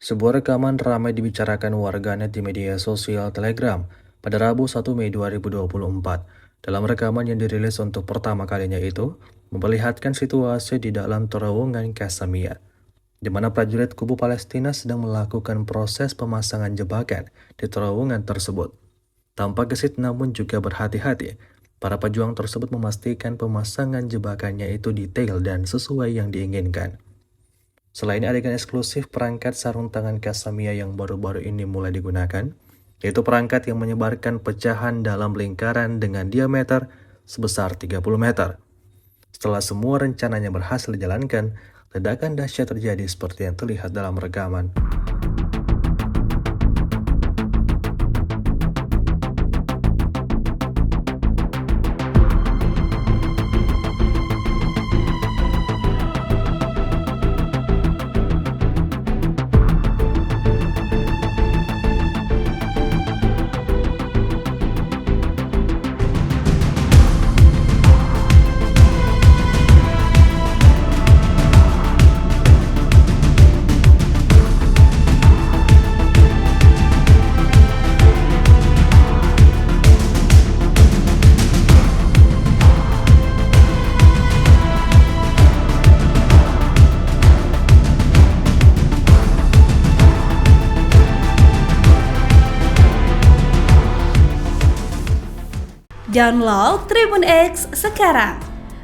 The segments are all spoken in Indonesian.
Sebuah rekaman ramai dibicarakan warganet di media sosial Telegram pada Rabu 1 Mei 2024. Dalam rekaman yang dirilis untuk pertama kalinya itu, memperlihatkan situasi di dalam terowongan Kasamia, di mana prajurit kubu Palestina sedang melakukan proses pemasangan jebakan di terowongan tersebut. Tanpa gesit namun juga berhati-hati, para pejuang tersebut memastikan pemasangan jebakannya itu detail dan sesuai yang diinginkan. Selain adegan eksklusif perangkat sarung tangan Kasamia yang baru-baru ini mulai digunakan, yaitu perangkat yang menyebarkan pecahan dalam lingkaran dengan diameter sebesar 30 meter. Setelah semua rencananya berhasil dijalankan, ledakan dahsyat terjadi seperti yang terlihat dalam rekaman. Download Tribun X sekarang,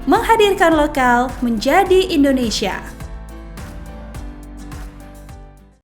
menghadirkan lokal menjadi Indonesia.